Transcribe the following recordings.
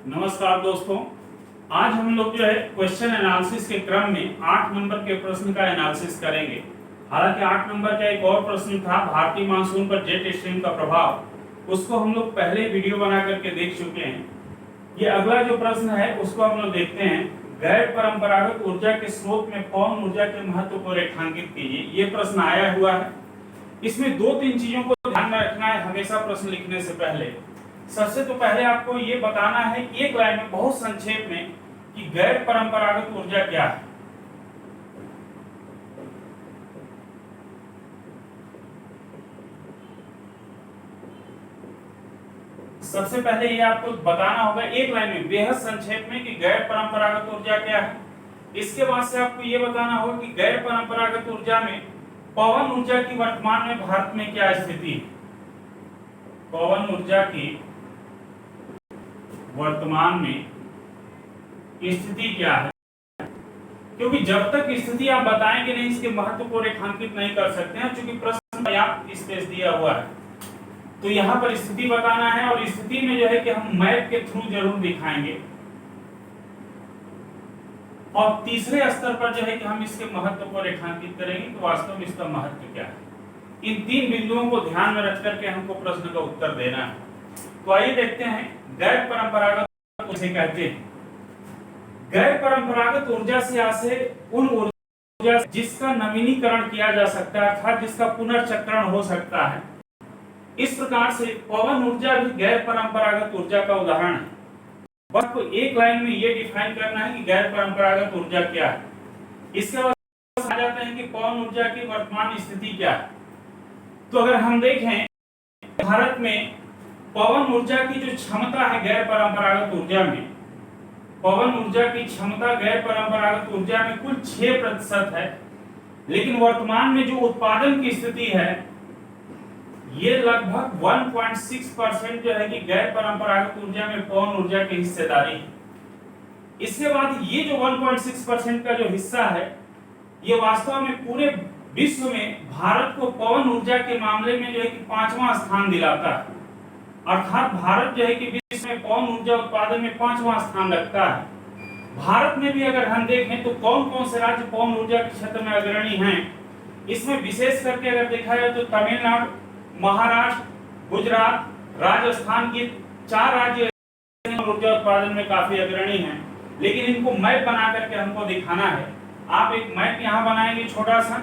नमस्कार दोस्तों। आज हम लोग जो है क्वेश्चन एनालिसिस के क्रम में 8 नंबर के प्रश्न का एनालिसिस करेंगे। हालांकि 8 नंबर का एक और प्रश्न था भारतीय मानसून पर जेट स्ट्रीम का प्रभाव, उसको हम लोग पहले वीडियो बना करके देख चुके हैं। ये अगला जो प्रश्न है उसको हम लोग देखते हैं। गैर परंपरागत ऊर्जा के स्रोत में पवन ऊर्जा के महत्व को रेखांकित कीजिए। ये प्रश्न आया हुआ है। इसमें 2-3 चीजों को ध्यान में रखना है हमेशा प्रश्न लिखने से पहले। सबसे तो पहले आपको ये बताना है एक लाइन में बहुत संक्षेप में कि गैर परंपरागत ऊर्जा क्या है। सबसे पहले ये आपको बताना होगा एक लाइन में बेहद संक्षेप में कि गैर परंपरागत ऊर्जा क्या है। इसके बाद से आपको ये बताना होगा कि गैर परंपरागत ऊर्जा में पवन ऊर्जा की वर्तमान में भारत में क्या स्थिति है। पवन ऊर्जा की वर्तमान में स्थिति क्या है, क्योंकि जब तक स्थिति आप बताएंगे नहीं इसके महत्व को रेखांकित नहीं कर सकते हैं, क्योंकि प्रश्न पर्याप्त स्पेस दिया हुआ है। तो यहाँ पर स्थिति बताना है और स्थिति में जो है कि हम मैप के थ्रू जरूर दिखाएंगे। और तीसरे स्तर पर जो है कि हम इसके महत्व को रेखांकित करेंगे कि वास्तव में इसका महत्व क्या है। इन 3 बिंदुओं को ध्यान में रख करके हमको प्रश्न का उत्तर देना है। तो आइए देखते हैं गैर परंपरागत उसे कहते हैं। गैर परंपरागत ऊर्जा से आशय उन ऊर्जा जिसका नवीनीकरण किया जा सकता है, अर्थात जिसका पुनर्चक्रण हो सकता है। इस प्रकार से पवन ऊर्जा भी गैर परंपरागत ऊर्जा का उदाहरण है। बस आपको एक लाइन में ये डिफाइन करना है कि गैर परंपरागत ऊर्जा क्या है। इसके बाद आ जाते हैं कि पवन ऊर्जा की वर्तमान स्थिति क्या है। तो अगर हम देखें भारत में पवन ऊर्जा की जो क्षमता है गैर परंपरागत ऊर्जा में, पवन ऊर्जा की क्षमता गैर परंपरागत ऊर्जा में कुल 6% है। लेकिन वर्तमान में जो उत्पादन की स्थिति है ये लगभग 1.6% जो है कि गैर परंपरागत ऊर्जा में पवन ऊर्जा की हिस्सेदारी है। इसके बाद ये जो 1.6% का जो हिस्सा है ये वास्तव में पूरे विश्व में भारत को पवन ऊर्जा के मामले में जो है कि 5वां स्थान दिलाता है। अर्थात भारत जो है कि विश्व में पवन ऊर्जा उत्पादन में 5वां स्थान रखता है। भारत में भी अगर हम देखें तो कौन कौन से राज्य पवन ऊर्जा के क्षेत्र में अग्रणी हैं, इसमें विशेष करके अगर देखा जाए तो तमिलनाडु, महाराष्ट्र, गुजरात, राजस्थान के 4 राज्य ऊर्जा उत्पादन में काफी अग्रणी हैं। लेकिन इनको मैप बना करके हमको दिखाना है। आप एक मैप यहाँ बनाएंगे छोटा सा,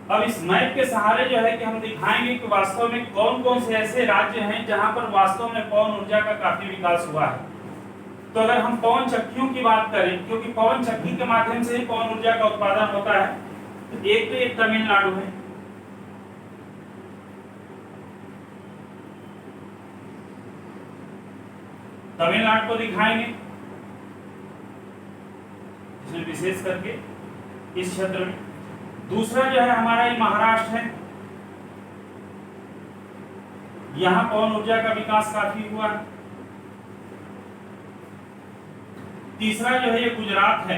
अब इस मैप के सहारे जो है कि हम दिखाएंगे कि वास्तव में कौन कौन से ऐसे राज्य हैं जहां पर वास्तव में पवन ऊर्जा का काफी विकास हुआ है। तो अगर हम पवन चक्कियों की बात करें, क्योंकि पवन चक्की के माध्यम से ही पवन ऊर्जा का उत्पादन होता है, तो एक तो ये तमिलनाडु है, तमिलनाडु को दिखाएंगे इसमें विशेष करके इस क्षेत्र में। दूसरा जो है हमारा ये महाराष्ट्र है, यहां पवन ऊर्जा का विकास काफी हुआ है। तीसरा जो है ये गुजरात है,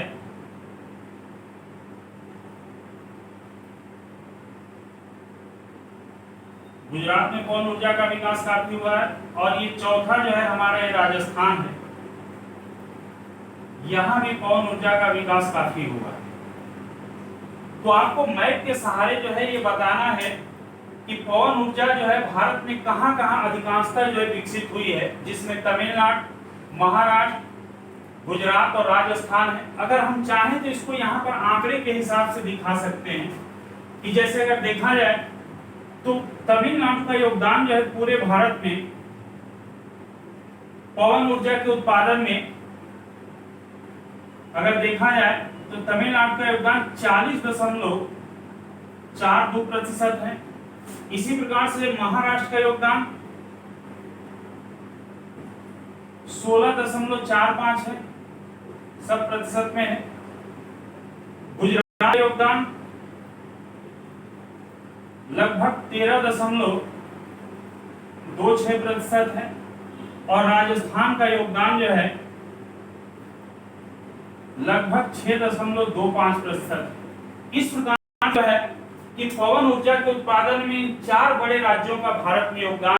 गुजरात में पवन ऊर्जा का विकास काफी हुआ है। और ये चौथा जो है हमारा ये राजस्थान है, यहां भी पवन ऊर्जा का विकास काफी हुआ है। तो आपको मैप के सहारे जो है ये बताना है कि पवन ऊर्जा जो है भारत में कहां-कहां अधिकांशतः जो है विकसित हुई है, जिसमें तमिलनाडु, महाराष्ट्र, गुजरात और राजस्थान है। अगर हम चाहें तो इसको यहाँ पर आंकड़े के हिसाब से दिखा सकते हैं कि जैसे अगर देखा जाए तो तमिलनाडु का योगदान जो है पूरे भारत में पवन ऊर्जा के उत्पादन में अगर देखा जाए तो तमिलनाडु का योगदान 40.42% है। इसी प्रकार से महाराष्ट्र का योगदान 16.45 है, सब प्रतिशत में है। गुजरात का योगदान लगभग 26% है, और राजस्थान का योगदान जो है लगभग 6.25%। इस प्रकार जो है कि पवन ऊर्जा के उत्पादन में 4 बड़े राज्यों का भारत में योगदान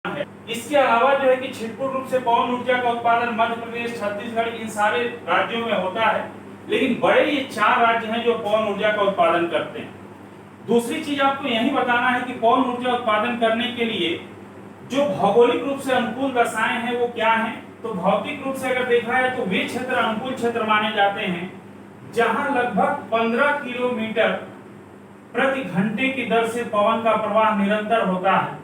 है। इसके अलावा जो है कि छिटपुट रूप से पवन ऊर्जा का उत्पादन मध्य प्रदेश, छत्तीसगढ़, इन सारे राज्यों में होता है, लेकिन बड़े ये 4 राज्य हैं जो पवन ऊर्जा का उत्पादन करते हैं। दूसरी चीज आपको यही बताना है कि पवन ऊर्जा उत्पादन करने के लिए जो भौगोलिक रूप से अनुकूल दशाएं हैं वो क्या हैं। तो भौतिक रूप से अगर देखा है तो वे क्षेत्र अनुकूल क्षेत्र माने जाते हैं जहां लगभग 15 किलोमीटर प्रति घंटे की दर से पवन का प्रवाह निरंतर होता है।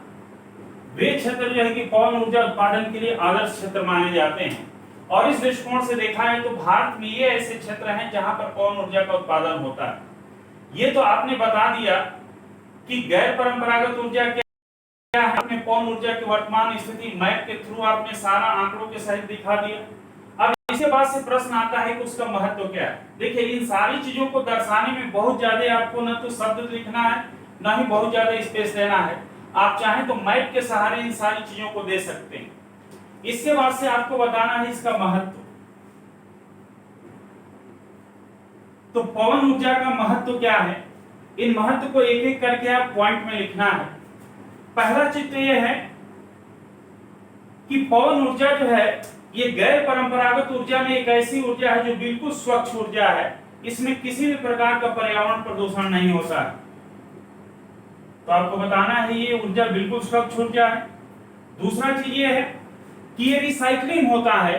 वे क्षेत्र जो है कि पवन ऊर्जा उत्पादन के लिए आदर्श क्षेत्र माने जाते हैं। और इस दृष्टिकोण से देखा है तो भारत में ये ऐसे क्षेत्र हैं जहां पर पवन ऊर्जा का उत्पादन होता है। ये तो आपने बता दिया कि गैर परंपरागत ऊर्जा क्या है। आपने पवन ऊर्जा की वर्तमान स्थिति मैप के थ्रू आपने सारा आंकड़ों के सहित दिखा दिया। अब इसके बाद से प्रश्न आता है कि उसका महत्व क्या है। देखिए, इन सारी चीजों को दर्शाने में बहुत ज्यादा आपको न तो शब्द लिखना है, न ही बहुत ज्यादा स्पेस देना है। आप चाहें तो मैप के सहारे इन सारी चीजों को दे सकते हैं। इसके बाद से आपको बताना है इसका महत्व। तो पवन ऊर्जा का महत्व क्या है, इन महत्व को एक एक करके आप पॉइंट में लिखना है। पहला चीज तो यह है कि पवन ऊर्जा जो है ये गैर परंपरागत ऊर्जा में एक ऐसी ऊर्जा है जो बिल्कुल स्वच्छ ऊर्जा है। इसमें किसी भी प्रकार का पर्यावरण प्रदूषण नहीं होता है। तो आपको बताना है ये ऊर्जा बिल्कुल स्वच्छ ऊर्जा है। दूसरा चीज ये है कि ये रिसाइकलिंग होता है,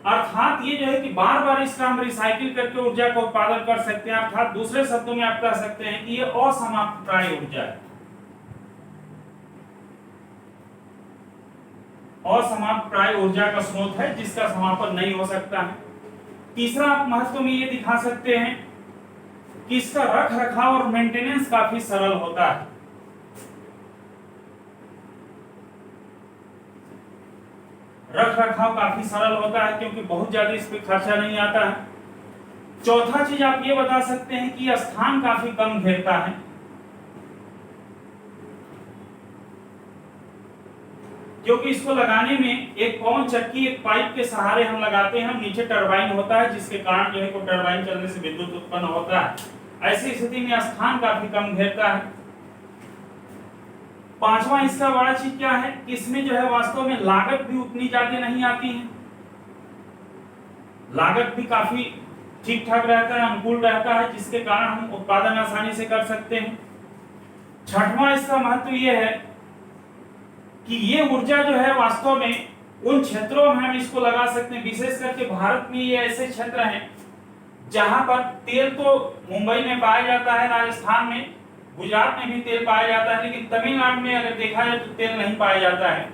अर्थात ये जो है कि बार बार इसका हम रिसाइकिल करके ऊर्जा का उत्पादन कर सकते हैं। अर्थात दूसरे शब्दों में आप कह सकते हैं कि ये असमाप्त प्राय ऊर्जा है, असमाप्त प्राय ऊर्जा का स्रोत है जिसका समापन नहीं हो सकता है। तीसरा आप महत्व में ये दिखा सकते हैं कि इसका रख रखाव और मेंटेनेंस काफी सरल होता है। रख रखाव काफी सरल होता है क्योंकि बहुत ज्यादा इस पे खर्चा नहीं आता है। चौथा चीज आप ये बता सकते हैं कि यह स्थान काफी कम घेरता है। क्योंकि इसको लगाने में एक पवन चक्की एक पाइप के सहारे हम लगाते हैं, नीचे टरबाइन होता है जिसके कारण जो है को टरबाइन चलने से विद्युत उत्पन्न होता है। ऐसी स्थिति में स्थान काफी कम घेरता है। पांचवा इसका बड़ा चीज क्या है कि इसमें जो है वास्तव में लागत भी उतनी ज्यादा नहीं आती है। लागत भी काफी ठीक ठाक रहता है, अनुकूल रहता है, जिसके कारण हम उत्पादन आसानी से कर सकते हैं। छठवां इसका महत्व यह है कि ये ऊर्जा जो है वास्तव में उन क्षेत्रों में हम इसको लगा सकते हैं। विशेष करके भारत में ये ऐसे क्षेत्र हैं जहां पर तेल तो मुंबई में पाया जाता है, राजस्थान में, गुजरात में भी तेल पाया जाता है, लेकिन तमिलनाडु में अगर देखा जाए तो तेल नहीं पाया जाता है।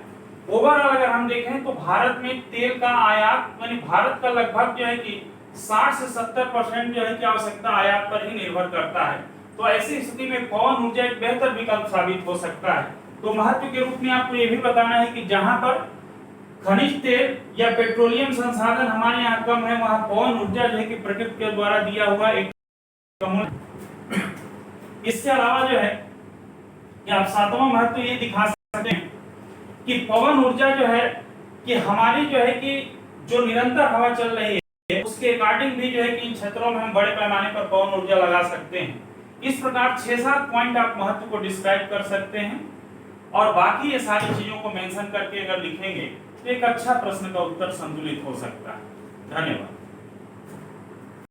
ओवरऑल अगर हम देखें तो भारत में तेल का आयात यानी भारत का लगभग जो है कि 60 से 70% जो है कि आवश्यकता आयात पर ही निर्भर करता है। तो ऐसी स्थिति में पवन ऊर्जा एक बेहतर विकल्प साबित हो सकता है। तो महत्व के रूप में आपको ये भी बताना है कि जहां पर खनिज तेल या पेट्रोलियम संसाधन हमारे यहाँ कम है, वहां पवन ऊर्जा जो है कि प्रकृति के द्वारा दिया हुआ एक। इसके अलावा जो है कि आप सातवां महत्व ये दिखा सकते हैं कि पवन ऊर्जा जो है कि हमारी जो है कि जो निरंतर हवा चल रही है उसके अकॉर्डिंग भी जो है कि इन क्षेत्रों में हम बड़े पैमाने पर पवन ऊर्जा लगा सकते हैं। इस प्रकार 6-7 पॉइंट आप महत्व को डिस्क्राइब कर सकते हैं और बाकी ये सारी चीजों को मेंशन करके अगर लिखेंगे तो एक अच्छा प्रश्न का उत्तर संतुलित हो सकता है। धन्यवाद।